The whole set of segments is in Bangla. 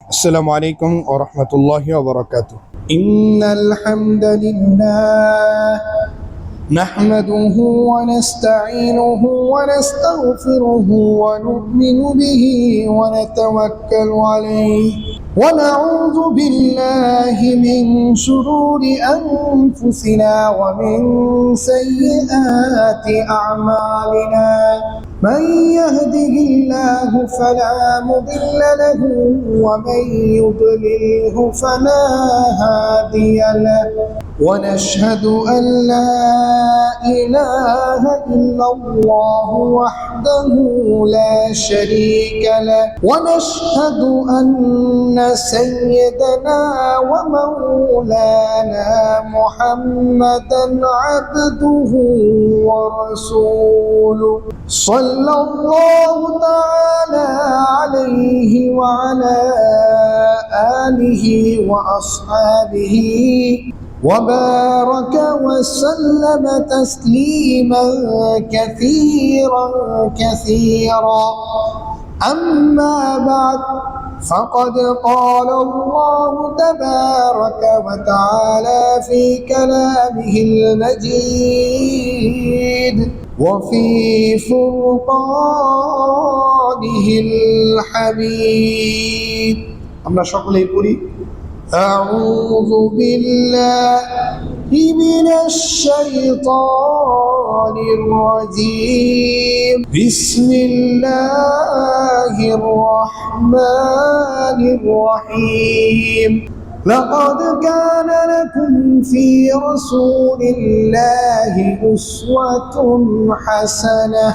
السلام عليكم ورحمة الله وبركاته. إن الحمد لله نحمده ونستعينه ونستغفره ونؤمن به ونتوكل عليه ونعوذ بالله من شرور أنفسنا ومن سيئات أعمالنا. من يهده الله فلا مضل له ومن يضلله فلا هادي له. ونشهد أن لا إله إلا الله وحده لا شريك له. ونشهد أن سيدنا ومولانا محمدا عبده ورسوله صلى الله تعالى عليه وعلى آله وأصحابه وبارك وسلم تسليما كثيرا كثيرا. أما بعد، فقد قال الله تبارك وتعالى في كلامه المجيد وفي فرقانه الحميد. আমরা সকলেই পড়ি أعوذ بالله من الشيطان الرجيم. بسم الله الرحمن الرحيم. لقد كان لكم في رسول الله أسوة حسنة.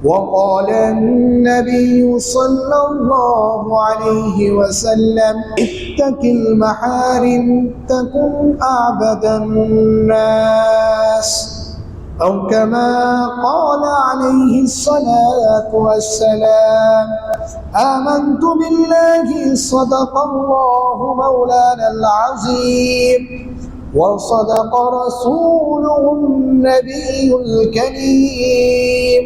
وقال النبي صلى الله عليه وسلم اتق المحارم تكن أعبد الناس، أو كما قال عليه الصلاة والسلام. آمنت بالله صدق الله مولانا العظيم وصدق رسوله النبي الكريم،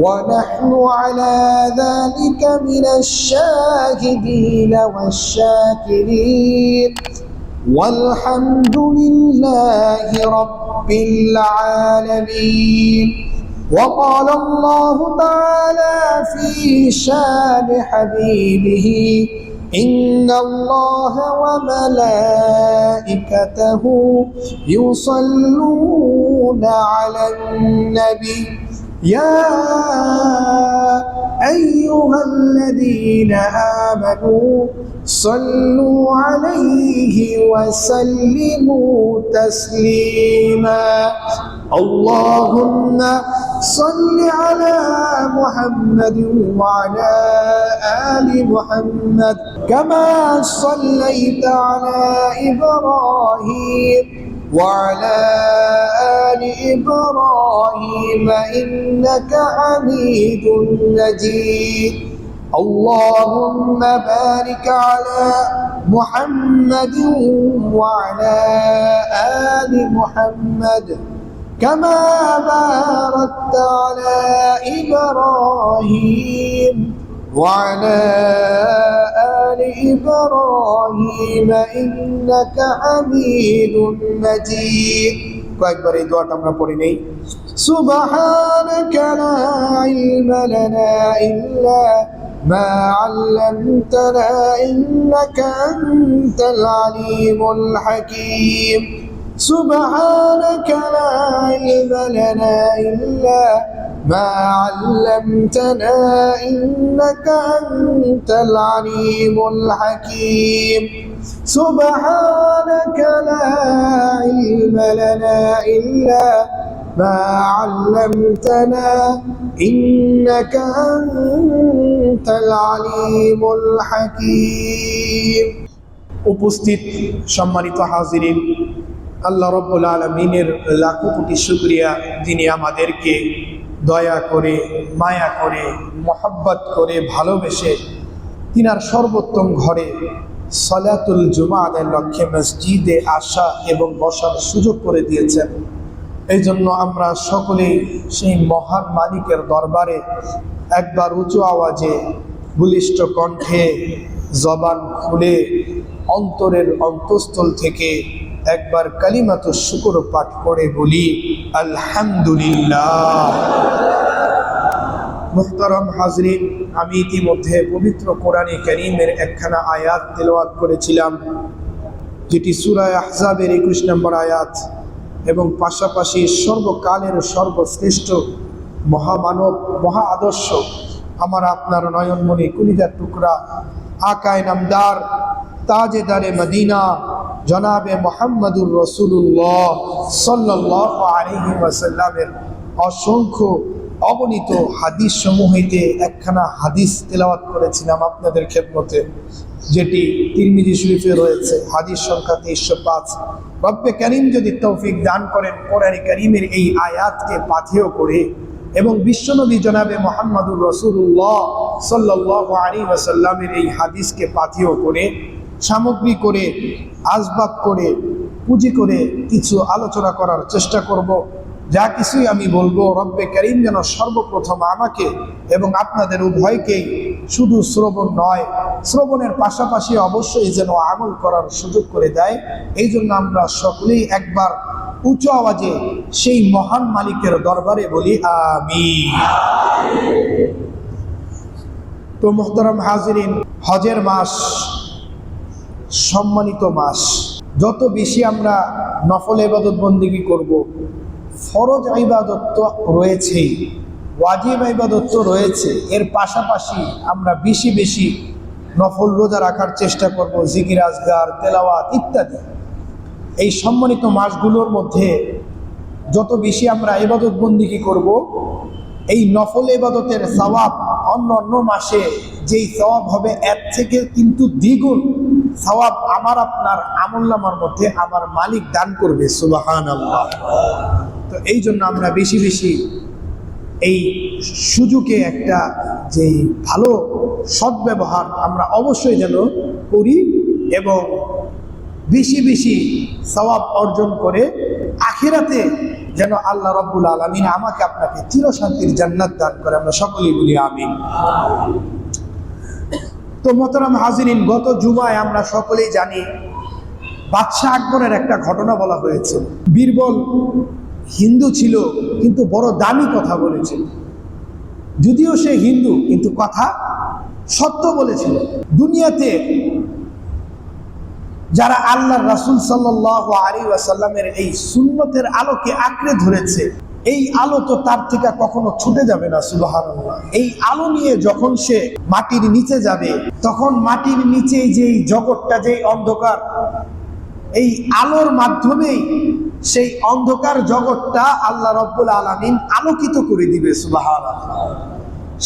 ونحن على ذلك من الشاهدين والشاكرين، والحمد لله رب العالمين. وقال الله تعالى في شان حبيبه إن الله وملائكته يصلون على النبي يا أيها الذين آمنوا صلوا عليه وسلموا تسليما. اللهم صل على محمد وعلى آل محمد كما صليت على إبراهيم وعلى آل إبراهيم إنك حميد مجيد. اللهم بارك على محمد وعلى آل محمد كما باركت على إبراهيم وعلى آل إبراهيم إنك حميد مجيد. কয়েকবার এই দোয়াটা আমরা পড়ে নেই। সুবহানাকা লা ইলমা লানা ইল্লা মা আল্লামতানা ইন্নাকা আনতাল আলিমুল হাকীম। সুবহানাকা লা ইলমা লানা ইল্লা ما علمتنا إنك أنت العليم الحكيم. سبحانك لا علم لنا إلا ما علمتنا إنك أنت العليم الحكيم. উপস্থিত সম্মানিত হাজিরিন, আল্লাহ রাব্বুল আলামিনের লাখো কোটি শুকরিয়া, যিনি আমাদেরকে দয়া করে, মায়া করে, মহব্বত করে, ভালোবেসে তিনার সর্বোত্তম ঘরে সলাতুল জুমা আদায়ের লক্ষ্যে মসজিদে আসা এবং বসার সুযোগ করে দিয়েছেন। এই জন্য আমরা সকলেই সেই মহান মালিকের দরবারে একবার উঁচু আওয়াজে বলিষ্ঠ কণ্ঠে জবান খুলে অন্তরের অন্তঃস্থল থেকে একবার কালিমাতুশ শুকর পাঠ করে বলি আলহামদুলিল্লাহ। মুহতারাম হাজরিন, আমি ইতিমধ্যে পবিত্র কোরআনে কারীমের একখানা আয়াত তেলাওয়াত করেছিলাম, যেটি সূরা আহজাবের 21 নম্বর আয়াত, এবং পাশাপাশি সর্বকালের সর্বশ্রেষ্ঠ মহামানব, মহা আদর্শ, আমার আপনার নয়নমণি কলিজার টুকরা, আকায়ে নামদার, তাজেদারে মদিনা, জনাবে মুহাম্মদুর রাসূলুল্লাহ সাল্লাল্লাহু আলাইহি ওয়াসাল্লামের অসংখ্য অগণিত হাদিস সমূহিতে একখানা হাদিস তেলাওয়াত করেছিলাম আপনাদের খেদমতে, যেটি তিরমিজি শরীফে রয়েছে, হাদিস সংখ্যা 305। রব্বে কারীম যদি তৌফিক দান করেন, কোরআনে কারীমের এই আয়াতকে পাথেয় করে এবং বিশ্বনবী জনাবে মুহাম্মদুর রাসূলুল্লাহ সাল্লাল্লাহু আলাইহি ওয়াসাল্লামের এই হাদিসকে পাথেয় করে, সামগ্রী করে, আসবাব করে, পুঁজি করে কিছু আলোচনা করার চেষ্টা করব। যা কিছুই আমি বলবো, রব্বে কারীম যেন সর্বপ্রথম আমাকে এবং আপনাদের উভয়কেই শুধু শ্রবণ নয়, শ্রবণের পাশাপাশি অবশ্যই যেন আমল করার সুযোগ করে দেয়। এই জন্য আমরা সকলেই একবার উঁচু আওয়াজে সেই মহান মালিকের দরবারে বলি আমিন। তো মুহতারাম হাজিরিন, হজের মাস সম্মানিত মাস। যত বেশি আমরা নফল ইবাদত বন্দেগী করব, ফরজ ইবাদত তো রয়েছেই, ওয়াজিব ইবাদত তো রয়েছে, এর পাশাপাশি আমরা বেশি বেশি নফল রোজা রাখার চেষ্টা করব, জিকির আজগার, তেলাওয়াত ইত্যাদি। এই সম্মানিত মাসগুলোর মধ্যে যত বেশি আমরা ইবাদত বন্দেগী করব, এই নফল ইবাদতের সওয়াব অন্য অন্য মাসে যেই সওয়াব হবে এর থেকে কিন্তু দ্বিগুণ সওয়াব আমার আপনার আমলনামার মধ্যে আমার মালিক দান করবে, সুবহানাল্লাহ। তো এই জন্য আমরা বেশি বেশি এই সুযোগে একটা যে ভালো সদ্ব্যবহার আমরা অবশ্যই যেন করি এবং বেশি বেশি সওয়াব অর্জন করে আখিরাতে যেন আল্লাহ রাব্বুল আলামিন আমাকে আপনাকে চিরশান্তির জান্নাত দান করে। আমরা সকলেই বলি আমিন। তো মোহতারাম হাজিরিন, গত জুমায় আমরা সকলেই জানি বাদশাহ আকবরের একটা ঘটনা বলা হয়েছে। বীরবল হিন্দু ছিল, কিন্তু বড় দামি কথা বলেছিল। যদিও সে হিন্দু, কিন্তু কথা সত্য বলেছিল। দুনিয়াতে যারা আল্লাহর রাসূল সাল্লাল্লাহু আলাইহি ওয়াসাল্লামের এই সুন্নতের আলোকে আঁকড়ে ধরেছে, এই আলো তো তার থেকে কখনো ছুটে যাবে না, সুবহানাল্লাহ। এই আলো নিয়ে যখন সে মাটির নিচে যাবে, তখন মাটির নিচে যেই জগৎটা, যেই অন্ধকার, এই আলোর মাধ্যমেই সেই অন্ধকার জগৎটা আল্লাহ রাব্বুল আলামিন আলোকিত করে দিবে, সুবহানাল্লাহ।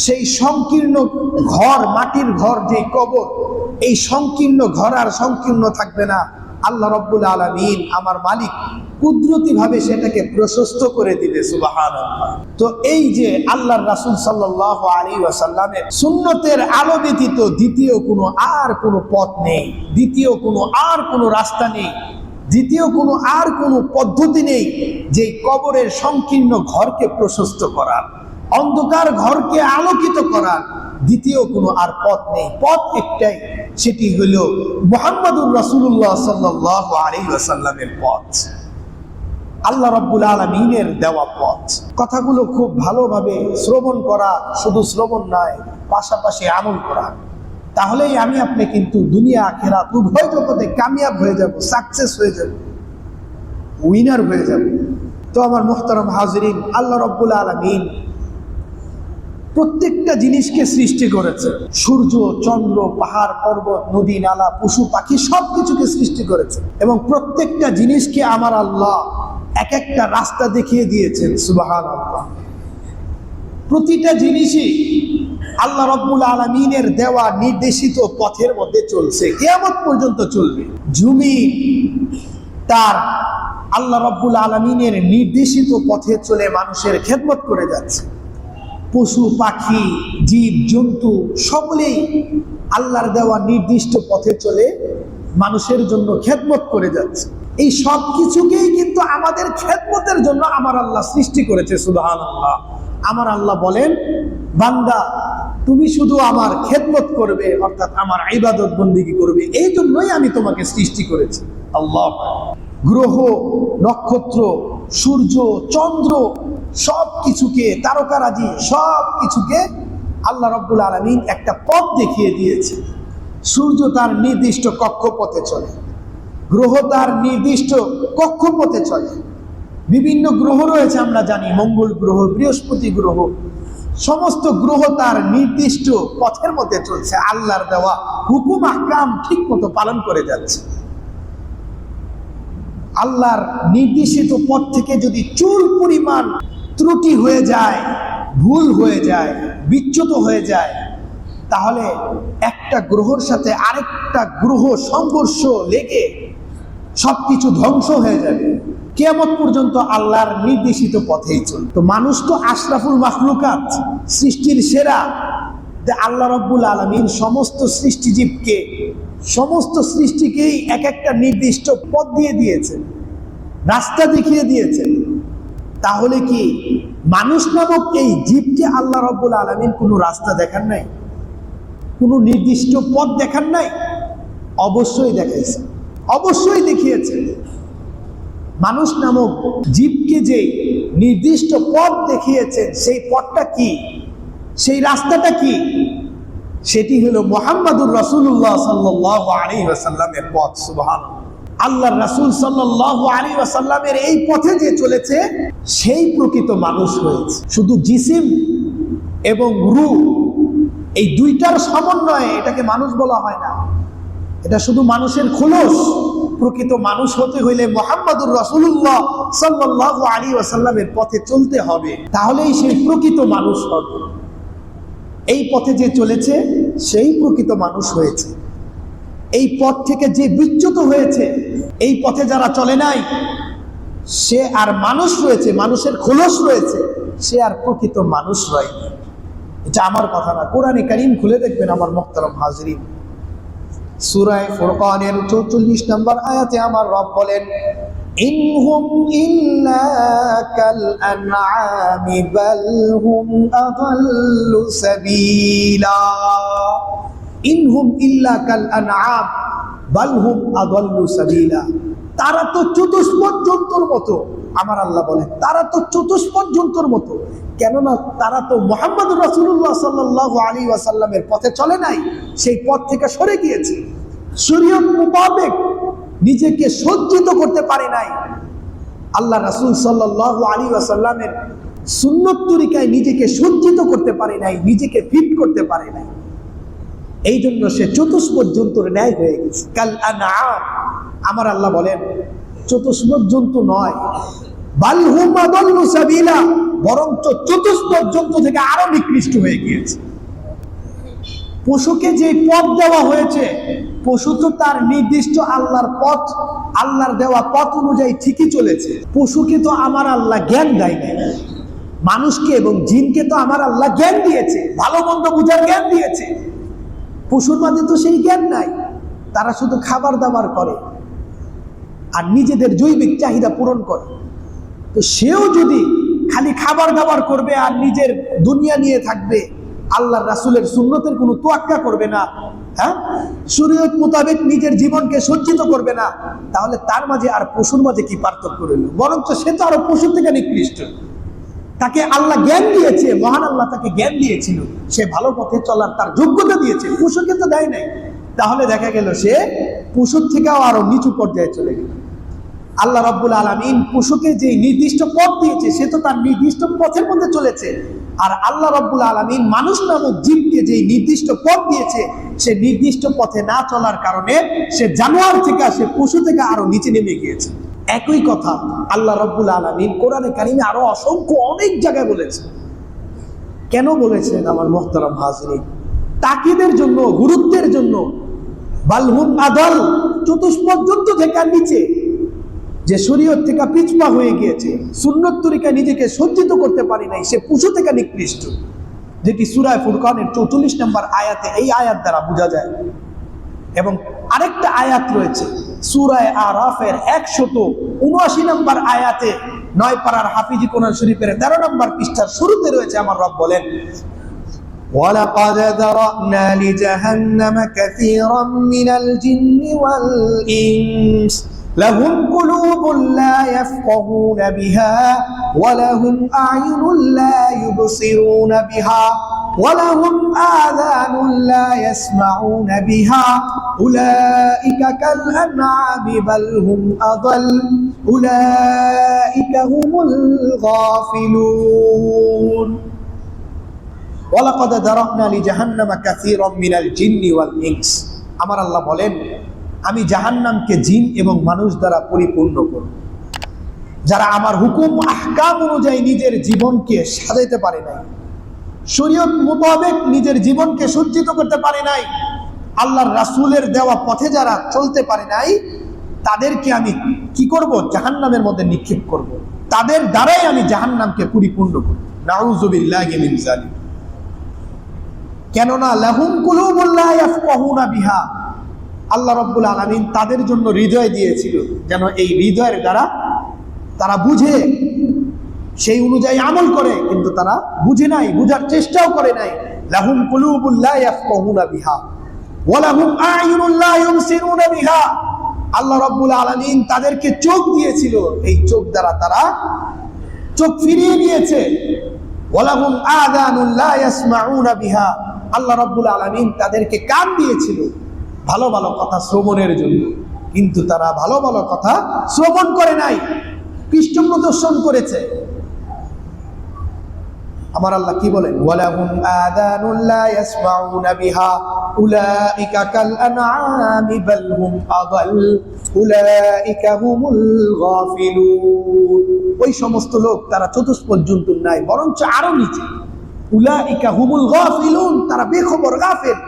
সেই সংকীর্ণ ঘর, মাটির ঘর, যে কবর, এই সংকীর্ণ ঘর আর সংকীর্ণ থাকবে না। আল্লাহ রাব্বুল আলামিন আমার মালিক কুদরতি ভাবে সেটাকে প্রশস্ত করে দিবে, সুবহানাল্লাহ। তো এই যে আল্লাহর রাসূল সাল্লাল্লাহু আলাইহি ওয়াসাল্লামের সুন্নতের আলো ব্যতীত দ্বিতীয় কোনো আর কোনো পথ নেই, দ্বিতীয় কোনো আর কোনো রাস্তা নেই, দ্বিতীয় কোনো আর কোনো পদ্ধতি নেই যে কবরের সংকীর্ণ ঘরকে প্রশস্ত করার, অন্ধকার ঘরকে আলোকিত করার। দ্বিতীয় কোনো আর পথ নেই, পথ একটাই, সেটি হল মুহাম্মদুর রাসূলুল্লাহ সাল্লাল্লাহু আলাইহি ওয়াসাল্লামের পথ, আল্লাহ রাব্বুল আলামিনের দেওয়া পথ। কথাগুলো খুব ভালোভাবে শ্রবণ করা, শুধু শ্রবণ নয়, পাশাপাশি আমল করা। তাহলেই আমি আপনি কিন্তু দুনিয়া আখিরাত উভয় জগতে কামিয়াব হয়ে যাব, সাকসেস হয়ে যাব, উইনার হয়ে যাব। তো আমার মুহতারাম হাজিরিন, আল্লাহ রাব্বুল আলামিন প্রত্যেকটা জিনিসকে সৃষ্টি করেছে। সূর্য, চন্দ্র, পাহাড়, পর্বত, নদী, নালা, পশু পাখি সবকিছুকে সৃষ্টি করেছে এবং প্রত্যেকটা জিনিসকে আমার আল্লাহ এক একটা রাস্তা দেখিয়ে দিয়েছেন, সুবহানাল্লাহ। প্রতিটা জিনিসই আল্লাহ রাব্বুল আলামিনের দেওয়া নির্দেশিত পথের মধ্যে চলছে, কিয়ামত পর্যন্ত চলবে। জমি তার আল্লাহ রাব্বুল আলামিনের নির্দেশিত পথে চলে মানুষের খেদমত করে যাচ্ছে। পশু পাখি, জীব জন্তু সকলেই আল্লাহর দেওয়া নির্দিষ্ট পথে চলে মানুষের জন্য খেদমত করে যাচ্ছে। এই সব কিছুকেই কিন্তু আমাদের খেদমতের জন্য আমার আল্লাহ সৃষ্টি করেছে, সুবহানাল্লাহ। আমার আল্লাহ বলেন, বান্দা তুমি শুধু আমার খেদমত করবে, অর্থাৎ আমার ইবাদত বন্দেগী করবে, এই জন্যই আমি তোমাকে সৃষ্টি করেছি। আল্লাহ। গ্রহ, নক্ষত্র, সূর্য, চন্দ্র, সব কিছুকে, তারকারাজি সব কিছুকে আল্লাহ রাব্বুল আলামিন একটা পথ দেখিয়ে দিয়েছে। সূর্য তার নির্দিষ্ট কক্ষপথে চলে, গ্রহ তার নির্দিষ্ট কক্ষপথে চলে। বিভিন্ন গ্রহ রয়েছে, আমরা জানি, মঙ্গল গ্রহ, বৃহস্পতি গ্রহ, সমস্ত গ্রহ তার নির্দিষ্ট পথের মধ্যে চলছে, আল্লাহর দেওয়া হুকুম আহকাম ঠিক মতো পালন করে যাচ্ছে। আল্লাহর নির্দেশিত পথ থেকে যদি চুল পরিমাণ ত্রুটি হয়ে যায়, ভুল হয়ে যায়, বিচ্যুত হয়ে যায়, তাহলে একটা গ্রহর সাথে আরেকটা গ্রহ সংঘর্ষ লেগে সবকিছু ধ্বংস হয়ে যাবে। কিয়ামত পর্যন্ত আল্লাহর নির্দেশিত পথেই চল। তো মানুষ তো আশরাফুল মাখলুকাত, সৃষ্টির সেরা। আল্লাহ রাব্বুল আলামিন সমস্ত সৃষ্টিজীবকে, সমস্ত সৃষ্টিকেই এক একটা নির্দিষ্ট পথ দিয়ে দিয়েছেন, রাস্তা দেখিয়ে দিয়েছেন। তাহলে কি মানুষ নামক এই জীবকে আল্লাহ রাব্বুল আলামিন কোনো রাস্তা দেখান নাই, কোনো নির্দিষ্ট পথ দেখান নাই? অবশ্যই দেখাইছে, অবশ্যই দেখিয়েছেন। মানুষ নামক জীবকে যে নির্দিষ্ট পথ দেখিয়েছেন, সেই পথটা কি, সেই রাস্তাটা কি? সেটি হলো মুহাম্মাদুর রাসূলুল্লাহ সাল্লাল্লাহু আলাইহি ওয়াসাল্লামের পথ। সুবহানাল্লাহ। আল্লাহর রাসূল সাল্লাল্লাহু আলাইহি ওয়াসাল্লামের এই পথে যে চলেছে, সেই প্রকৃত মানুষ হয়েছে। শুধু জিসিম এবং রূহ, এই দুইটার সমন্বয়ে এটাকে মানুষ বলা হয় না। এটা শুধু মানুষের খোলস। প্রকৃত মানুষ হতে হইলে মুহাম্মাদুর রাসূলুল্লাহ সাল্লাল্লাহু আলাইহি ওয়াসাল্লামের পথে চলতে হবে, তাহলেই সেই প্রকৃত মানুষ হবে। এই পথে যে চলেছে, সেই প্রকৃত মানুষ হয়েছে। এই পথ থেকে যে বিচ্যুত হয়েছে, এই পথে যারা চলে নাই, সে আর মানুষ রয়েছে, মানুষের খোলস রয়েছে, সে আর প্রকৃত মানুষ হয়নি। এটা আমার কথা না, কোরআনে কারীম খুলে দেখবেন আমার মুহতারাম হাজরিন। সূরা ফুরকানের 44 নম্বর আয়াতে আমার রব বলেন, ইনহুম ইল্লা কাল আনআমি বাল হুম আযাল্লু সাবিলা। ইনহুম ইল্লা কাল আনআম বাল হুম আযাল্লু সাবিলা। তারা তো চতুষ্পদ জন্তুর মতো। আমার আল্লাহ বলেন, তারা তো চতুষ্পদ জন্তুর মতো। কেননা তারা তো মুহাম্মদুর রাসূলুল্লাহ সাল্লাল্লাহু আলাইহি ওয়াসাল্লামের পথে চলে নাই, সেই পথ থেকে সরে গিয়েছে। শরীয়ত মোতাবেক নিজেকে সজ্জিত করতে পারে নাই। আল্লাহ রাসূল সাল্লাল্লাহু আলাইহি ওয়াসাল্লামের সুন্নত তরিকায় নিজেকে সজ্জিত করতে পারে নাই, নিজেকে ফিট করতে পারে নাই। এই জন্য সে চতুষ্পদ জন্তুর ন্যায় হয়ে গেছে। কাল আনআম। আমার আল্লাহ বলেন, চতুষ্পদ জন্তু নয়, বাল হুম আযাল্লু সাবিলা, বরঞ্চ চতুষ্পদ জন্তু থেকে আরো নিকৃষ্ট হয়ে গিয়েছে। পশুকে যে পথ দেওয়া হয়েছে, পশু তো তার নির্দিষ্ট আল্লাহর পথ, আল্লাহর দেওয়া পথ অনুযায়ী ঠিকই চলেছে। পশুকে তো আমার আল্লাহ জ্ঞান দেয় নাই। মানুষকে এবং জিনকে তো আমার আল্লাহ জ্ঞান দিয়েছে, ভালো মন্দ বুঝার জ্ঞান দিয়েছে। পশুর মাঝে তো সেই জ্ঞান নাই। তারা শুধু খাবার দাবার করে আর নিজেদের জৈবিক চাহিদা পূরণ করে। তো সেও যদি খালি খাবার দাবার করবে আর নিজের দুনিয়া নিয়ে থাকবে, আল্লাহর রাসূলের সুন্নতের কোনো তোয়াক্কা করবে না, হ্যাঁ, শরীয়ত মোতাবেক নিজের জীবনকে সজ্জিত করবে না, তাহলে তার মাঝে আর পশুর মাঝে কি পার্থক্য রইল? বরঞ্চ সে তো আরো পশুর থেকে নিকৃষ্ট। তাকে আল্লাহ জ্ঞান দিয়েছে, মহান আল্লাহ তাকে জ্ঞান দিয়েছিল, সে ভালো পথে চলার তার যোগ্যতা দিয়েছে, পশুকে তো দেয় নাই। তাহলে দেখা গেল সে পশুর থেকেও আরো নিচু পর্যায়ে চলে গেল। আল্লাহ রাব্বুল আলামিন পশুকে যে নির্দিষ্ট পথ দিয়েছে, সে তো তার নির্দিষ্ট পথের মধ্যে চলেছে। আর আল্লাহ রাব্বুল আলামিন মানুষ নামক জীবকে যে নির্দিষ্ট পথ দিয়েছে, সে নির্দিষ্ট পথে না চলার কারণে সে জানোয়ার থেকে, সে পশু থেকে আরো নিচে নেমে গিয়েছে। একই কথা আল্লাহ রাব্বুল আলামিন কোরআনে কারিমে আরো অসংখ্য অনেক জায়গায় বলেছে। কেন বলেছেন আমার মুহতারাম হাজরিন? তাকিদের জন্য, গুরুত্বের জন্য। বাল হুম আযাল, চতুষ্পদ জন্তু থেকে আর নিচে, যে শরীয়ত থেকে পিছপা হয়ে গিয়েছে, সুন্নত তরিকায় নিজেকে সজ্জিত করতে পারে নাই, সে পশু থেকে নিকৃষ্ট। যেটি সূরা ফুরকানের 44 নম্বর আয়াতে, এই আয়াত দ্বারা বোঝা যায়। এবং আরেকটা আয়াত রয়েছে সূরা আরাফের 179 নম্বর আয়াতে, 9 পারার হাফিজি কোরআন শরীফের 13 নম্বর পৃষ্ঠার শুরুতে রয়েছে। আমার রব বলেন, ولقد ذرأنا لجهنم كثيرا من الجن والإنس لهم قلوب لا يفقهون بها ولهم أعين لا يبصرون بها ولهم آذان لا يسمعون بها أولئك كالأنعام بل هم أضل أولئك هم الغافلون ওয়ালাকাদ দারাকনা লিজাহান্নামা কাসীরাম মিনাল জিন্নি ওয়াল ইনস। আমার আল্লাহ বলেন, আমি জাহান্নামকে জিন এবং মানুষ দ্বারা পরিপূর্ণ করব। যারা আমার হুকুম আহকাম অনুযায়ী নিজের জীবনকে সাজাইতে পারে নাই, শরীয়ত মোতাবেক নিজের জীবনকে সজ্জিত করতে পারে নাই, আল্লাহর রাসূলের দেওয়া পথে যারা চলতে পারে নাই, তাদেরকে আমি কি করব? জাহান্নামের মধ্যে নিক্ষেপ করব। তাদের দ্বারাই আমি জাহান্নামকে পরিপূর্ণ করব। নাউযুবিল্লাহি মিন যালিক। কেননা লাহুম কুলুবুন লা ইয়াফকাহুনা বিহা, আল্লাহ রাব্বুল আলামিন তাদের জন্য হৃদয় দিয়েছিল, যেন এই হৃদয়ের দ্বারা তারা বুঝে, সেই অনুযায়ী আমল করে, কিন্তু তারা বুঝে নাই, বুঝার চেষ্টাও করে নাই। লাহুম কুলুবুন লা ইয়াফকাহুনা বিহা ওয়া লাহুম আ'য়ুনুন লা ইউবসিরুনা বিহা, আল্লাহ রাব্বুল আলামিন তাদেরকে চোখ দিয়েছিল, এই চোখ দ্বারা তারা চোখ ফিরিয়ে নিয়েছে। ওয়া লাহুম আযানুন লা ইয়াসমাউনা বিহা, আল্লাহ রাব্বুল আলামিন তাদেরকে কান দিয়েছিল ভালো ভালো কথা শ্রবণের জন্য, কিন্তু তারা ভালো ভালো কথা শ্রবণ করে নাই, পৃষ্ঠ প্রদর্শন করেছে। আমার আল্লাহ কি বলেন? ওয়ালাহুম আযানুন লা ইয়াসমাউনা বিহা উলাইকা কাল আনআমি বাল হুম আদাল উলাইকা হুমুল গাফিলুন। ওই সমস্ত লোক তারা চতুষ্পদ জন্তুর নাই, বরঞ্চ আরো নিচে। উলাইকা হুমুল গাফিলুন, তারা বেখবর, গাফেল।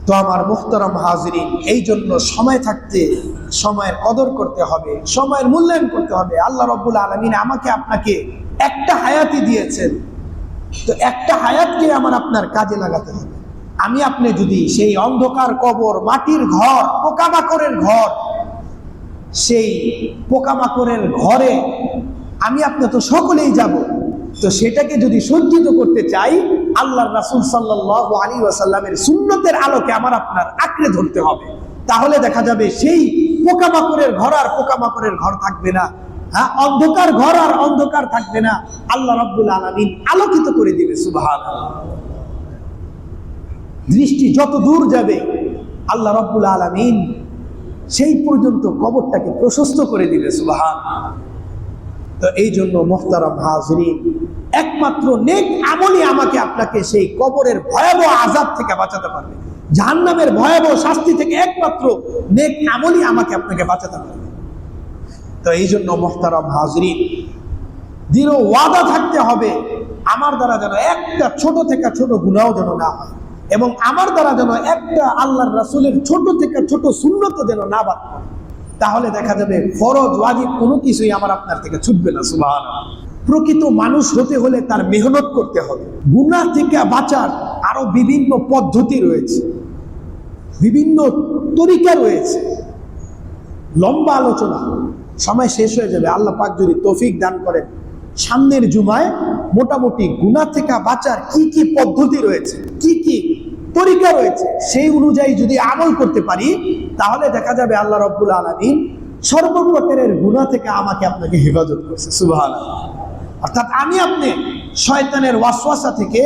তো আমার মুহতারাম হাজিরিন, এই জন্য সময় থাকতে সময়ের কদর করতে হবে, সময়ের মূল্যায়ন করতে হবে। আল্লাহ রাব্বুল আলামিন আমাকে আপনাকে একটা হায়াতই দিয়েছেন, তো একটা হায়াতকে আমার আপনার কাজে লাগাতে হবে। আমি আপনি যদি সেই অন্ধকার কবর, মাটির ঘর, পোকামাকড়ের ঘর, সেই পোকামাকড়ের ঘরে আমি আপনি তো সকলেই যাব, তো সেটাকে যদি সজ্জিত করতে চাই, আল্লাহর রাসূল সাল্লাল্লাহু আলাইহি ওয়াসাল্লামের সুন্নতের আলোকে আমার আপনার আঁকড়ে ধরতে হবে। তাহলে দেখা যাবে সেই পোকামাকড়ের ঘর আর পোকামাকড়ের ঘর থাকবে না, হ্যাঁ, অন্ধকার ঘর আর অন্ধকার থাকবে না, আল্লাহ রাব্বুল আলামিন আলোকিত করে দিবে। সুবহানাল্লাহ। দৃষ্টি যত দূর যাবে আল্লাহ রাব্বুল আলামিন সেই পর্যন্ত কবরটাকে প্রশস্ত করে দিবে। সুবহানাল্লাহ। তো এই জন্য মুহতারাম হাজিরিন, একমাত্র নেক আমলই আমাকে আপনাকে সেই কবরের ভয়াবহ আযাব থেকে বাঁচাতে পারবে, জাহান্নামের ভয়াবহ শাস্তি থেকে একমাত্র নেক আমলই আমাকে আপনাকে বাঁচাতে পারবে। তো এই জন্য মুহতারাম হাজিরিন, দৃঢ় ওয়াদা থাকতে হবে, আমার দ্বারা যেন একটা ছোট থেকে ছোট গুনাহ যেন না হয়, এবং আমার দ্বারা যেন একটা আল্লাহর রাসূলের ছোট থেকে ছোট সুন্নত যেন না বাদ পড়ে। তাহলে দেখা যাবে ফরজ ওয়াজিব কোনো কিছুই আমার আপনার থেকে ছুটবে না। সুবহানাল্লাহ। প্রকৃত মানুষ হতে হলে তার মেহনত করতে হবে। গুনাহ থেকে বাঁচার আরো বিভিন্ন পদ্ধতি রয়েছে, বিভিন্ন তরিকা রয়েছে, লম্বা আলোচনা, সময় শেষ হয়ে যাবে। আল্লাহ পাক যদি তৌফিক দান করেন, সামনের জুমায় মোটামুটি গুনাহ থেকে বাঁচার কি কি পদ্ধতি রয়েছে, কি কি তরিকা রয়েছে, সেই অনুযায়ী যদি আমল করতে পারি, তাহলে দেখা যাবে আল্লাহ রাব্বুল আলামিন সর্বপ্রকারের গুনাহ থেকে আমাকে আপনাকে হেফাজত করছে। সুবহানাল্লাহ। অর্থাৎ আমি আপনি শয়তানের ওয়াসওয়াসা থেকে,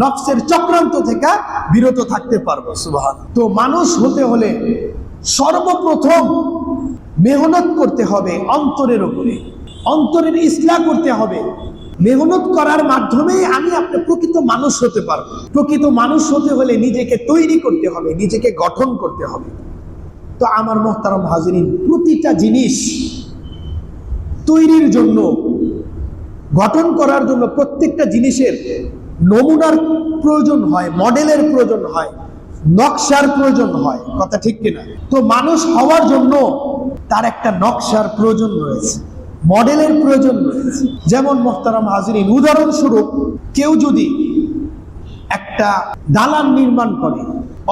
নফসের চক্রান্ত থেকে বিরত থাকতে পারবো। সুবহানাল্লাহ। তো মানুষ হতে হলে সর্বপ্রথম মেহনত করতে হবে অন্তরের উপরে, অন্তরের ইসলাহ করতে হবে। মেহনত করার মাধ্যমেই আমি আপনি প্রকৃত মানুষ হতে পারবো। প্রকৃত মানুষ হতে হলে নিজেকে তৈরি করতে হবে, নিজেকে গঠন করতে হবে। তো আমার মুহতারাম হাজিরিন, প্রতিটা জিনিস তৈরির জন্য, গঠন করার জন্য প্রত্যেকটা জিনিসের নমুনার প্রয়োজন হয়, মডেলের প্রয়োজন হয়, নকশার প্রয়োজন হয়। কথা ঠিক কিনা? তো মানুষ হওয়ার জন্য তার একটা নকশার প্রয়োজন রয়েছে, মডেলের প্রয়োজন রয়েছে। যেমন মুহতারাম হাজিরিন, উদাহরণস্বরূপ কেউ যদি একটা দালান নির্মাণ করে,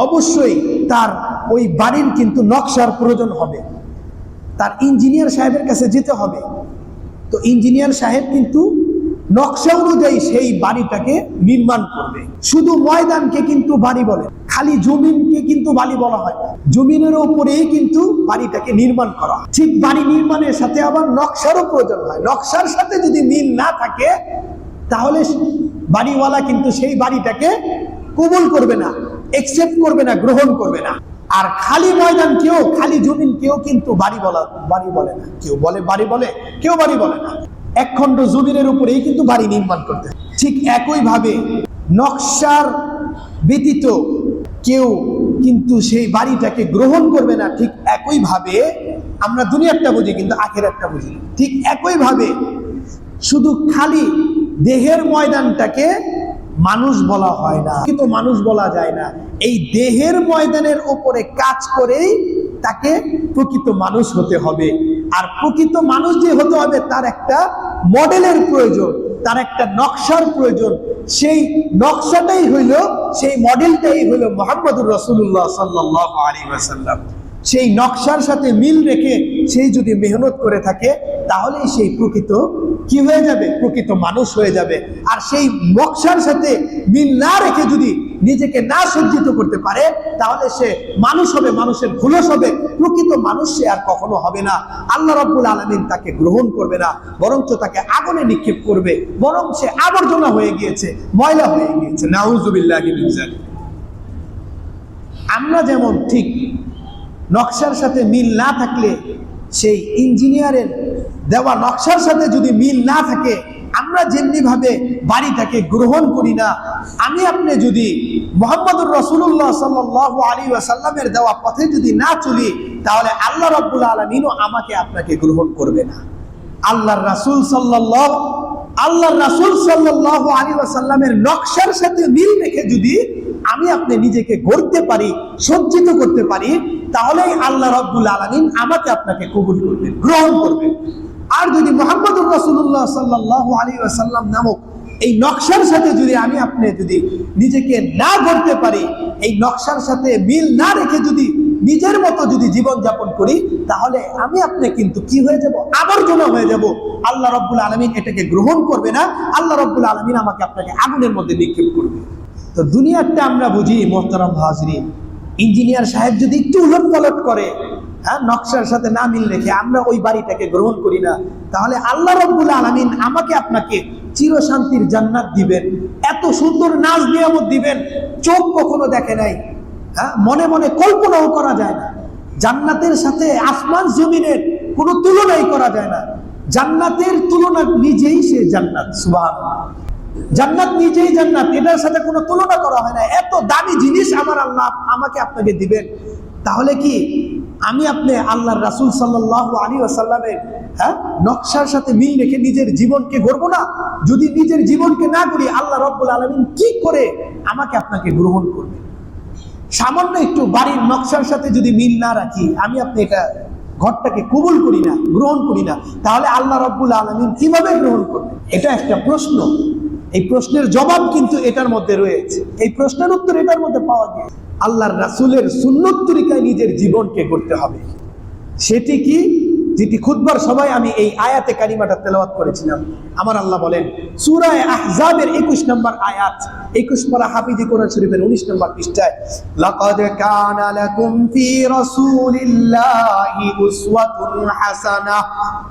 অবশ্যই তার ওই বাড়ির কিন্তু নকশার প্রয়োজন হবে, তার ইঞ্জিনিয়ার সাহেবের কাছে যেতে হবে। তো ইঞ্জিনিয়ার সাহেব কিন্তু নকশা অনুযায়ী সেই বাড়িটাকে নির্মাণ করবে। শুধু ময়দানকে কিন্তু বাড়ি বলে, খালি জমিনকে কিন্তু বাড়ি বলা হয় না। জমিনের উপরেই কিন্তু বাড়িটাকে নির্মাণ করা হয়। ঠিক বাড়ি নির্মাণের সাথে আবার নকশারও প্রয়োজন হয়। নকশার সাথে যদি মিল না থাকে তাহলে বাড়িওয়ালা কিন্তু সেই বাড়িটাকে কবুল করবে না, একসেপ্ট করবে না, গ্রহণ করবে না। আর খালি ময়দান কেউ, খালি জমিন কেউ কিন্তু বাড়ি বলে না। কেউ বলে বাড়ি বলে, কেউ বাড়ি বলে না। এক খণ্ড জমিনের উপরেই কিন্তু বাড়ি নির্মাণ করতে হয়। ঠিক একই ভাবে নকশার ব্যতীত কেউ কিন্তু সেই বাড়িটাকে গ্রহণ করবে না। ঠিক একই ভাবে আমরা দুনিয়ারটা বুঝি কিন্তু আখিরাতটা বুঝি না। ঠিক একই ভাবে শুধু খালি দেহের ময়দানটাকে মানুষ বলা হয় না, কিন্তু মানুষ বলা যায় না। এই দেহের ময়দানের উপরে কাজ করেই তাকে প্রকৃত মানুষ হতে হবে। আর প্রকৃত মানুষ যে হতে হবে তার একটা মডেলের প্রয়োজন, তার একটা নকশার প্রয়োজন। সেই নকশাটাই হইল, সেই মডেলটাই হইল মুহাম্মদুর রাসূলুল্লাহ সাল্লাল্লাহু আলাইহি ওয়াসাল্লাম। সেই নকশার সাথে মিল রেখে সেই যদি মেহনত করে থাকে তাহলেই সেই প্রকৃত কি হয়ে যাবে? প্রকৃত মানুষ হয়ে যাবে। আর সেই নকশার সাথে মিল না রেখে যদি নিজেকে না সজ্জিত করতে পারে তাহলে সে মানুষ হবে, মানুষের ভুলস হবে, প্রকৃত মানুষ সে আর কখনো হবে না। আল্লাহ রাব্বুল আলামিন তাকে গ্রহণ করবে না, বরঞ্চ তাকে আগুনে নিক্ষেপ করবে, বরং সে আবর্জনা হয়ে গিয়েছে, ময়লা হয়ে গিয়েছে। নাউযুবিল্লাহি মিন যালিক। আমরা যেমন ঠিক নকশার সাথে মিল না থাকলে, সেই ইঞ্জিনিয়ারের দেওয়া নকশার সাথে যদি মিল না থাকে, আমরা যেমনি ভাবে বাড়িটাকে গ্রহণ করি না, আমি আপনি যদি মুহাম্মদুর রাসূলুল্লাহ সাল্লাল্লাহু আলাইহি ওয়াসাল্লামের দেওয়া পথে যদি না চলি তাহলে আল্লাহ রাব্বুল আলামিনও আমাকে আপনাকে গ্রহণ করবে না। আল্লাহর রাসূল সাল্লাল্লাহু আলাইহি ওয়াসাল্লামের নকশার সাথে মিল রেখে যদি আমি আপনি নিজেকে গড়তে পারি, সজ্জিত করতে পারি, তাহলেই আল্লাহ রাব্বুল আলামিন আমাকে আপনাকে কবুল করবেন, গ্রহণ করবেন। আর যদি মুহাম্মদুর রাসূলুল্লাহ সাল্লাল্লাহু আলাইহি ওয়াসাল্লাম নামক এই নকশার সাথে যদি আমি আপনি যদি নিজেকে না গড়তে পারি, এই নকশার সাথে মিল না রেখে যদি নিজের মতো যদি জীবন যাপন করি, তাহলে আমি আপনি কিন্তু কি হয়ে যাব? আবর্জনা হয়ে যাব। আল্লাহ রাব্বুল আলামিন এটাকে গ্রহণ করবে না। আল্লাহ রাব্বুল আলামিন আমাকে আপনাকে আগুনের মধ্যে নিক্ষেপ করবে। তো দুনিয়াটা আমরা বুঝি মোহতারাম হাজরিন, ইঞ্জিনিয়ার সাহেব যদি একটু উলটপালট করে, নকশার সাথে না মিল রেখে আমরা ওই বাড়িটাকে গ্রহণ করি না, তাহলে আল্লাহ রাব্বুল আলামিন আমাকে আপনাকে চিরশান্তির জান্নাত দিবেন, এত সুন্দর নাজ নিয়ামত দিবেন, চোখ কখনো দেখে নাই, মনে মনে কল্পনাও করা যায় না। জান্নাতের সাথে আসমান জমিনের কোনো তুলনাই করা যায় না। জান্নাতের তুলনা নিজেই সে জান্নাত। সুবহানাল্লাহ। জান্নাত নিজেই জান্নাত, এটার সাথে কোনো তুলনা করা হয় না। এত দামি জিনিস আমার আল্লাহ আমাকে আপনাকে দিবেন, তাহলে কি আমি আপনি আল্লাহর রাসূল সাল্লাল্লাহু আলাইহি ওয়াসাল্লামের নকশার সাথে মিল রেখে নিজের জীবনকে গড়বো না? যদি নিজের জীবনকে না করি, আল্লাহ রাব্বুল আলামিন কি করে আমাকে আপনাকে গ্রহণ করবে? সামান্য একটু বাড়ির নকশার সাথে যদি মিল না রাখি, আমি আপনি এটা ঘরটাকে কবুল করি না, গ্রহণ করি না, তাহলে আল্লাহ রাব্বুল আলামিন কিভাবে গ্রহণ করবে? এটা একটা প্রশ্ন। এই প্রশ্নের জবাব কিন্তু এটার মধ্যে রয়েছে, এই প্রশ্নের উত্তর এটার মধ্যে পাওয়া যায়। আল্লাহর রাসূলের সুন্নত তরিকায় নিজের জীবনকে করতে হবে। সেটি কি? যেটি খুতবার সময় আমি এই আয়াতে কারিমাটা তেলাওয়াত করেছিলাম। আমার আল্লাহ বলেন সূরা আহজাবের 21 নম্বর আয়াত, 21 পারা হাফিজি কোরআন শরীফের 19 নম্বর পৃষ্ঠায়, লাকাদ কানা লাকুম ফি রাসূলিল্লাহি উসওয়াতুন হাসানাহ।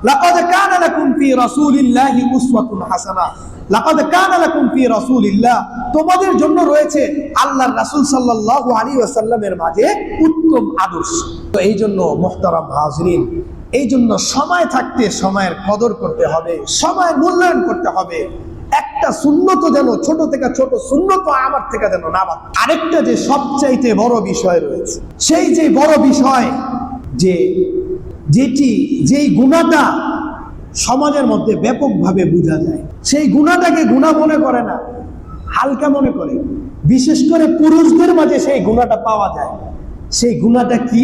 লাকাদ কানা লাকুম ফি রাসূলিল্লাহি উসওয়াতুন হাসানাহ। লাকাদ কানা লাকুম ফি রাসূলিল্লাহ, তোমাদের জন্য রয়েছে আল্লাহর রাসূল সাল্লাল্লাহু আলাইহি ওয়াসাল্লামের মাঝে উত্তম আদর্শ। তো এই জন্য মুহতারাম হাজরিন, এই জন্য সময় থাকতে সময়ের কদর করতে হবে, সময় মূল্যায়ন করতে হবে। একটা সুন্নত যেন ছোট থেকে ছোট সুন্নত আমার থেকে যেন না বাদ। আরেকটা যে সবচাইতে বড় বিষয় রয়েছে, সেই যে বড় বিষয় যেই গুনাহটা সমাজের মধ্যে ব্যাপকভাবে বোঝা যায়, সেই গুনাহটাকে গুনাহ মনে করে না, হালকা মনে করে। বিশেষ করে পুরুষদের মাঝে সেই গুনাহটা পাওয়া যায়। সেই গুনাহটা কি?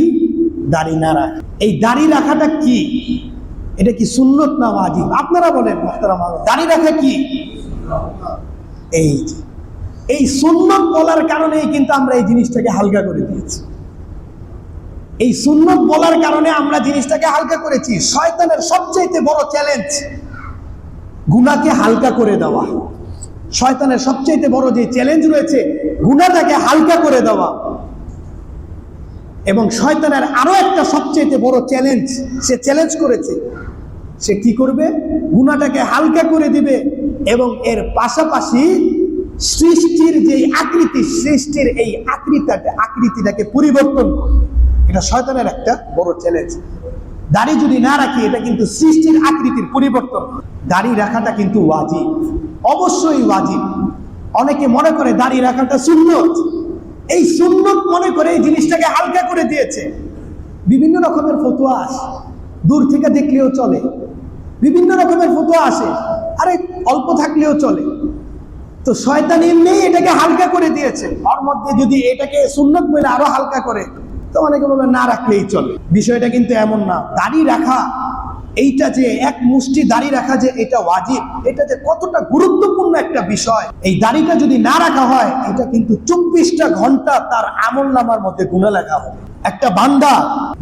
দাড়ি না রাখা। এই দাড়ি রাখাটা কি? এটা কি সুন্নত না ওয়াজিব? আপনারা বলেন মুহতারাম, দাড়ি রাখা কি? এই সুন্নত বলার কারণেই কিন্তু আমরা এই জিনিসটাকে হালকা করে দিয়েছি। এই সুন্নত বলার কারণে আমরা জিনিসটাকে হালকা করেছি। শয়তানের সবচেয়ে বড় চ্যালেঞ্জ গুনাহকে হালকা করে দেওয়া। শয়তানের সবচেয়ে বড় যে চ্যালেঞ্জ রয়েছে, গুনাহটাকে হালকা করে দেওয়া। এবং শয়তানের আরো একটা সবচেয়ে বড় চ্যালেঞ্জ, সে চ্যালেঞ্জ করেছে, সে কি করবে? গুনাহটাকে হালকা করে দিবে এবং এর পাশাপাশি সৃষ্টির যে আকৃতি, সৃষ্টির এই আকৃতিটাকে পরিবর্তন করবে। এটা শয়তানের একটা বড় চ্যালেঞ্জ। দাড়ি যদি না রাখি, এটা কিন্তু সৃষ্টির আকৃতির পরিবর্তন। দাড়ি রাখাটা কিন্তু ওয়াজিব, অবশ্যই ওয়াজিব। অনেকে মনে করে দাড়ি রাখাটা সুন্নত, এই সুন্নত মনে করে এই জিনিসটাকে হালকা করে দিয়েছে। বিভিন্ন রকমের ফতোয়া আসে, দূর থেকে দেখলেও চলে, বিভিন্ন রকমের ফতোয়া আসে, আরে অল্প থাকলেও চলে। তো শয়তান এমনি এটাকে হালকা করে দিয়েছে, ওর মধ্যে যদি এটাকে সুন্নত বলে আরো হালকা করে, তো অনেকে বলবে না রাখলেই চলে। বিষয়টা কিন্তু এমন না। দাড়ি রাখা, এইটা যে এক মুষ্টি দাড়ি রাখা যে এটা ওয়াজিব, এটা যে কতটা গুরুত্বপূর্ণ একটা বিষয়। এই দাড়িটা যদি না রাখা হয়, এটা কিন্তু 24টা ঘন্টা তার আমলনামার মধ্যে গুনাহ লেখা হবে। একটা বান্দা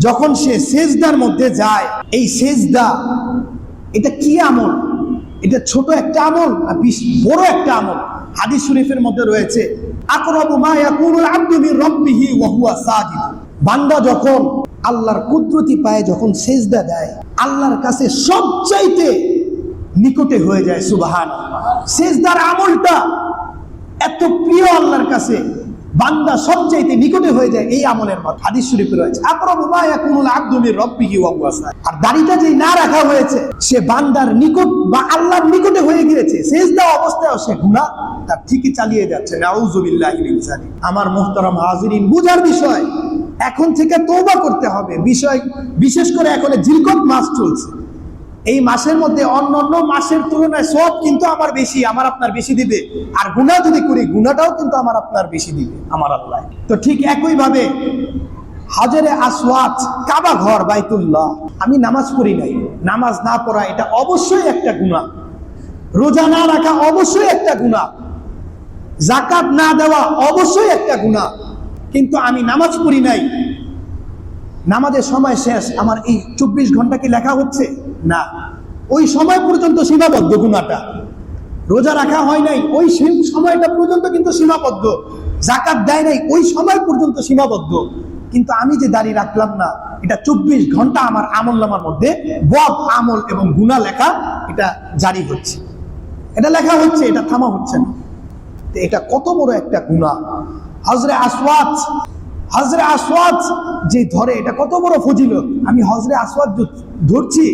যখন সে সেজদার মধ্যে যায়, এই সেজদা এটা কি আমল? এটা ছোট একটা আমল না বড় একটা আমল? হাদিস শরীফের মধ্যে রয়েছে, আকরাবু মা ইয়াকুনুল আবদু মির রাব্বিহি ওয়া হুয়া সাজিদ। বান্দা যখন আল্লাহর কুদরতি পায়ে যখন সেজদা দেয়, আল্লাহর কাছে সবচাইতে নিকটে হয়ে যায়। সুবহানাল্লাহ। সেজদার আমলটা এত প্রিয় আল্লাহর কাছে, বান্দা সবচাইতে নিকটে হয়ে যায় এই আমলের মধ্যে। হাদিস শরীফে রয়েছে, আকরাবু মা ইয়াকুনুল আবদু মির রাব্বিহি ওয়া হুয়া সাজিদ। আর দাড়িটা যে না রাখা হয়েছে, সে বান্দার নিকট বা আল্লাহর নিকটে হয়ে গিয়েছে। সেজদা অবস্থায় সে গুনাহ তার ঠিকই চালিয়ে যাচ্ছে। নাউযু বিল্লাহি মিন যালিক। আমার মুহতারাম হাজিরিন, বুঝার বিষয়, এখন থেকে তওবা করতে হবে। বিষয় বিশেষ করে এখন জিলকত মাস চলছে, এই মাসের মধ্যে অন্যান্য মাসের তুলনায় সব কিন্তু আমার বেশি, আমার আপনার বেশি দিবে। আর গুনাহ যদি করি, গুনাহটাও কিন্তু আমার আপনার বেশি দিবে আমার আল্লাহ। তো ঠিক একই ভাবে হাজরে আসওয়াদ, কাবা ঘর, বাইতুল্লাহ, আমি নামাজ পড়ি নাই, নামাজ না পড়া এটা অবশ্যই একটা গুনাহ। রোজা না রাখা অবশ্যই একটা গুনাহ। যাকাত না দেওয়া অবশ্যই একটা গুনাহ। কিন্তু আমি নামাজ পড়ি নাই, নামাজের সময় শেষ, আমার এই 24 ঘন্টা কি লেখা হচ্ছে? না, ওই সময় পর্যন্ত সীমাবদ্ধ গুনাহটা। রোজা রাখা হয় নাই, ওই সময়টা পর্যন্ত কিন্তু সীমাবদ্ধ। যাকাত দেয় নাই, ওই সময় পর্যন্ত সীমাবদ্ধ। কিন্তু আমি যে দাড়ি রাখলাম না, এটা 24 ঘন্টা আমার আমলনামার মধ্যে বদ আমল এবং গুনাহ লেখা, এটা জারি হচ্ছে, এটা লেখা হচ্ছে, এটা থামা হচ্ছে না। তো এটা কত বড় একটা গুনাহ। হজরে আসওয়াদ যে ধরে, এটা কত বড় ফজিলত। আমি হজরে আসওয়াদ ধরছি,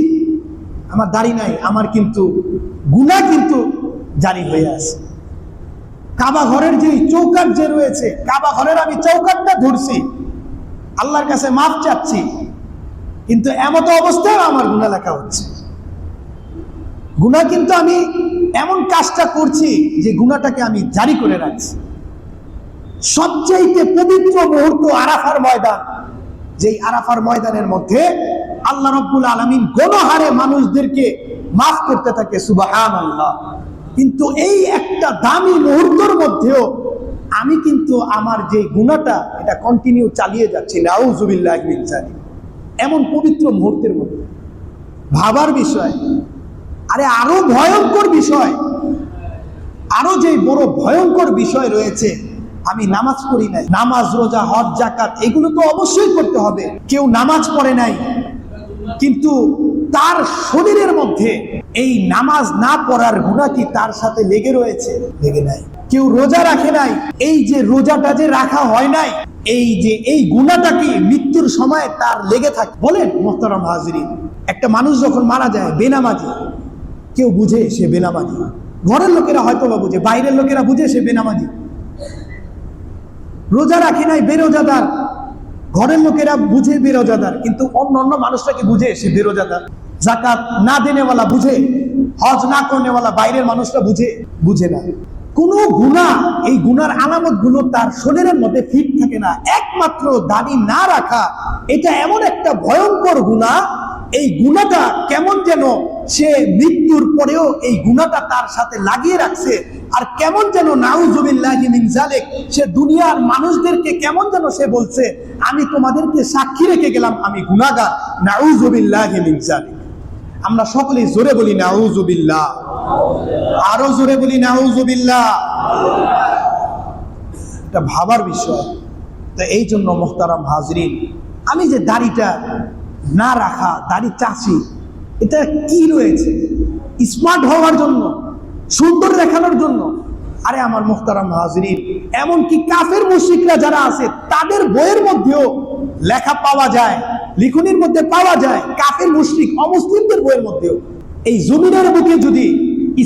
আমার দাড়ি নাই, আমার কিন্তু গুনাহ কিন্তু জারি হয়ে আছে। কাবা ঘরের যে চৌকাট যে রয়েছে, কাবা ঘরের আমি চৌকাটটা ধরছি, আল্লাহর কাছে মাফ চাচ্ছি, কিন্তু এমত অবস্থায় আমার গুনাহ লেখা হচ্ছে। গুনাহ কিন্তু আমি এমন কাজটা করছি যে গুনাহটাকে আমি জারি করে রাখছি। সবচেয়ে পবিত্র মুহূর্ত আরাফার ময়দান, যেই আরাফার ময়দানের মধ্যে আল্লাহ রাব্বুল আলামিন গুনাহগার মানুষদেরকে মাফ করতে থাকে। সুবহানাল্লাহ। কিন্তু এই একটা দামি মুহূর্তের মধ্যেও আমি কিন্তু আমার যে গুনাহটা, এটা কন্টিনিউ চালিয়ে যাচ্ছি। নাউযু বিল্লাহি মিন যালিক। এমন পবিত্র মুহূর্তের মধ্যে ভাবার বিষয়। আরে আরো ভয়ঙ্কর বিষয়, আরো যে বড় ভয়ঙ্কর বিষয় রয়েছে, আমি নামাজ পড়ি নাই। নামাজ, রোজা, হজ, যাকাত এগুলো তো অবশ্যই করতে হবে। কেউ নামাজ পড়ে নাই, কিন্তু তার শরীরের মধ্যে এই নামাজ না পড়ার গুনাহ কি তার সাথে লেগে রয়েছে? লেগে নাই। কেউ রোজা রাখে নাই, এই যে রোজাটা যে রাখা হয় নাই, এই যে এই গুনাহটা কি মৃত্যুর সময় তার লেগে থাকে? বলেন মুহতারাম হাজিরিন, একটা মানুষ যখন মারা যায় বেনামাজি, কেউ বুঝে সে বেনামাজি, ঘরের লোকেরা হয়তো বা বুঝে, বাইরের লোকেরা বুঝে সে বেনামাজি। রোজা রাখে নাই, বেরোজাদার, ঘরের লোকেরা বুঝে বেরোজাদার, কিন্তু অন্য মানুষরা কি বুঝে সে বেরোজাদার। যাকাত না দেনেওয়ালা বুঝে, হজ না করনেওয়ালা বাইরের মানুষরা বুঝে না। কোন গুনাহ, এই গুনার আলামত গুলো তার শরীরের মধ্যে ফিট থাকে না। একমাত্র দাড়ি না রাখা, এটা এমন একটা ভয়ঙ্কর গুনাহ। এই গুনাহটা কেমন যেন সে মৃত্যুর পরেও এই গুনাহটা তার সাথে লাগিয়ে রাখছে। আর কেমন যেন নাউযু বিল্লাহি মিন যালিক, সে দুনিয়ার মানুষদেরকে কেমন যেন সে বলছে, আমি তোমাদেরকে সাক্ষী রেখে গেলাম আমি গুনাহগার। নাউযু বিল্লাহি মিন যালিক। আমরা সকলেই জোরে বলি নাউযু বিল্লাহ। আরো জোরে বলি নাউজুবিল্লাহ। এটা ভাবার বিষয়। তো এই জন্য মোহতারাম হাজরিন, আমি যে দাড়িটা না রাখা, দাড়ি চাচি, এটা কি রয়েছে? স্মার্ট হওয়ার জন্য, সুন্দর দেখানোর জন্য? আরে আমার মোহতারাম হাজরিন, এমনকি কাফের মুশরিকরা যারা আছে তাদের বইয়ের মধ্যেও লেখা পাওয়া যায়, লিখনির মধ্যে পাওয়া যায়, কাফের মুশরিক অমুসলিমদের বইয়ের মধ্যেও, এই জমিনের বুকে যদি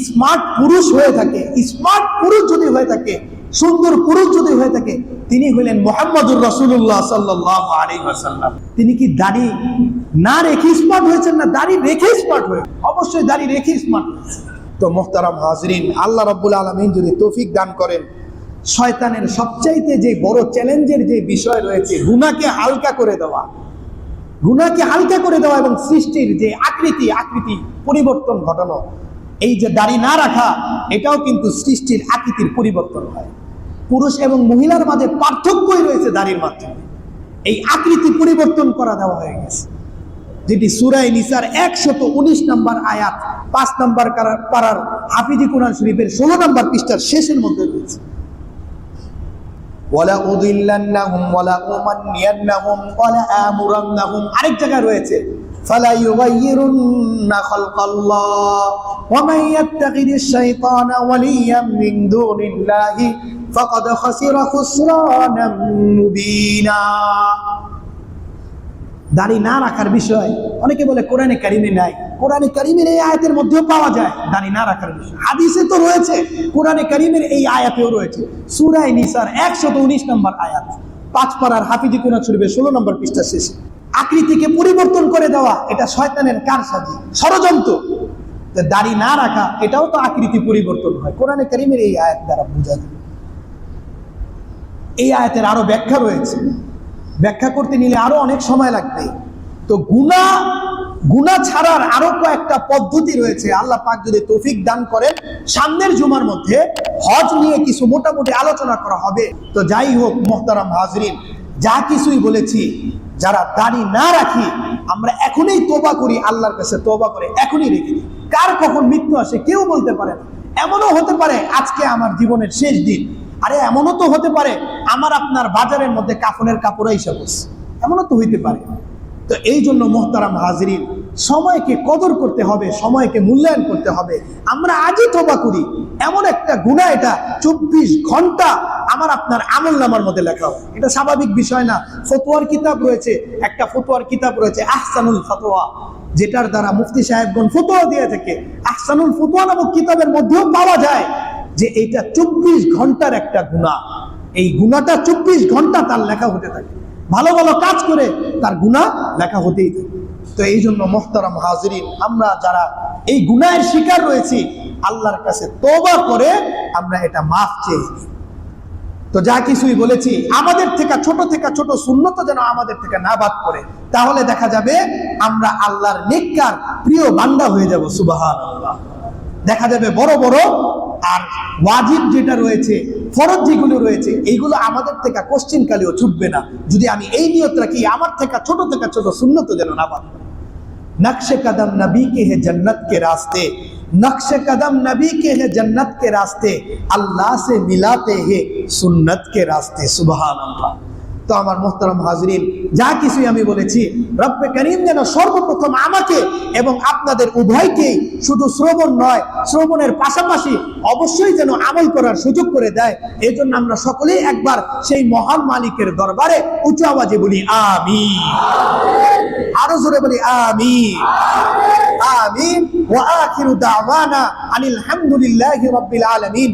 স্মার্ট পুরুষ হয়ে থাকে, স্মার্ট পুরুষ যদি হয়ে থাকে, সুন্দর পুরুষ যদি হয়ে থাকে, তিনি হলেন মুহাম্মদুর রাসূলুল্লাহ সাল্লাল্লাহু আলাইহি ওয়াসাল্লাম। তিনি কি দাড়ি না রেখে স্মার্ট হয়েছেন, না দাড়ি রেখে স্মার্ট হয়ে? অবশ্যই দাড়ি রেখে স্মার্ট হয়েছে। তো মোহতারাম হাজরিন, আল্লাহ রাব্বুল আলামিন যদি তৌফিক দান করেন, শয়তানের সবচাইতে যে বড় চ্যালেঞ্জের যে বিষয় রয়েছে, গুনাহকে হালকা করে দেওয়া, গুনাহকে হালকা করে দেওয়া এবং সৃষ্টির যে আকৃতি পরিবর্তন ঘটানো, এই যে দাড়ি না রাখা, এটাও কিন্তু সৃষ্টির আকৃতির পরিবর্তন হয়। পুরুষ এবং মহিলার মাঝে পার্থক্যই রয়েছে দাড়ির মাধ্যমে। এই আকৃতি পরিবর্তন করা দেওয়া হয়ে গেছে, যেটি সূরা নিসার 119 নম্বর আয়াত 5 নম্বর পারার হাফিজি কোরআন শরীফের 16 নম্বর পৃষ্ঠার শেষের মধ্যে রয়েছে। ওয়ালা উদিল্লান্নাহুম ওয়ালা উমান্নিয়ান্নাহুম ওয়ালা আমুরান্নাহুম, আরেক জায়গায় রয়েছে ফালা ইউগাইয়িরুন্না খালকাল্লাহ ওয়া মান ইয়াত্তাখিদিশ শাইতানা ওয়ালিয়াম মিন দুনিল্লাহি ফাকাদ খাসিরা খুসরানাম মুবিনা। দাড়ি না রাখার বিষয় অনেকে বলে কোরআনে কারিমে নাই। কোরআনে কারিমের এই আয়াতের মধ্যেও পাওয়া যায় দাড়ি না রাখার বিষয়, হাদিসে তো রয়েছে, কোরআনে কারিমের এই আয়াতেও রয়েছে। সূরা নিসার 119 নম্বর আয়াত 5 পারার হাফিজি কোরআন শরীফের 16 নম্বর পৃষ্ঠা শেষে। আকৃতিকে পরিবর্তন করে দেওয়া, এটা শয়তানের কারসাজি, ষড়যন্ত্র। দাড়ি না রাখা, এটাও তো আকৃতি পরিবর্তন হয়, কোরআনে কারিমের এই আয়াত দ্বারা বোঝা যায়। এই আয়াতের আরো ব্যাখ্যা রয়েছে, ব্যাখ্যা করতে নিলে আরো অনেক সময় লাগবে। তো গুনাহ ছাড়ার আরো কয়েকটা পদ্ধতি রয়েছে। আল্লাহ পাক যদি তৌফিক দান করেন, সামনের জুমার মধ্যে হজ নিয়ে কিছু মোটামুটি আলোচনা করা হবে। তো যাই হোক মুহতারাম হাজরিন, যা কিছুই বলেছি, যারা দাড়ি না রাখি, আমরা এখনই তওবা করি, আল্লাহর কাছে তওবা করে এখনই রেখে দিই। কার কখন মৃত্যু আসে কেউ বলতে পারে না। এমনও হতে পারে আজকে আমার জীবনের শেষ দিন, আরে এমনও তো হতে পারে আমার আপনার বাজারের মধ্যে কাফনের কাপড় এসে বসে, এমনও তো হইতে পারে। তো এই জন্য মুহতারাম হাজরিন, সময়কে কদর করতে হবে, সময়কে মূল্যায়ন করতে হবে। আমরা আজই তওবা করি, এমন একটা গুনাহ এটা 24 ঘন্টা আমার আপনার আমলনামার মধ্যে লেখা হয়, এটা স্বাভাবিক বিষয় না। ফতোয়ার কিতাব রয়েছে, একটা ফতোয়ার কিতাব রয়েছে আহসানুল ফতোয়া, যেটার দ্বারা মুফতি সাহেবগণ ফতোয়া দিয়ে থাকে। আহসানুল ফতোয়া নামক কিতাবের মধ্যেও পাওয়া যায় যে এইটা 24 ঘন্টার একটা গুনাহ। এই গুনাহটা 24 ঘন্টা তার লেখা হতে থাকে, ভালো ভালো কাজ করে তার গুনাহ লেখা হতেই থাকে। তো এই জন্য মুহতারাম হাজরিন, আমরা যারা এই গুনাহের শিকার রয়েছি, আল্লাহর কাছে তওবা করে আমরা এটা মাফ চেয়ে নিই। তো যা কিছুই বলেছি, আমাদের থেকে ছোট সুন্নত যেন আমাদের থেকে না বাদ করে, তাহলে দেখা যাবে আমরা আল্লাহর নেককার প্রিয় বান্দা হয়ে যাব। সুবহানাল্লাহ। দেখা যাবে বড় বড় আর ওয়াজিব যেটা রয়েছে, ফরজ যেগুলো রয়েছে, এইগুলো আমাদের থেকে কোশ্চিন কালেও ছুটবে না, যদি আমি এই নিয়ত রাখি আমার থেকে ছোট সুন্নত যেন না বাদ। नक्शे कदम नबी के है जन्नत के रास्ते, नक्शे कदम नबी के है जन्नत के रास्ते, अल्लाह से मिलाते हैं सुन्नत के रास्ते। सुबहान अल्लाह। তো আমার মুহতারাম হাজরিন, যা কিছুই আমি বলেছি, রব্বে করিম যেন সর্বপ্রথম আমাকে এবং আপনাদের উভয়কেই শুধু শ্রবণ নয়, শ্রবণের পাশাপাশি অবশ্যই যেন আমল করার সুযোগ করে দেয়। এই জন্য আমরা সকলেই একবার সেই মহান মালিকের দরবারে উচ্চ আওয়াজে বলি আমিন। আরো জোরে বলি আমিন আমিন। ওয়া আখিরু দাওয়ানা আনিল হামদুলিল্লাহি রাব্বিল আলামিন।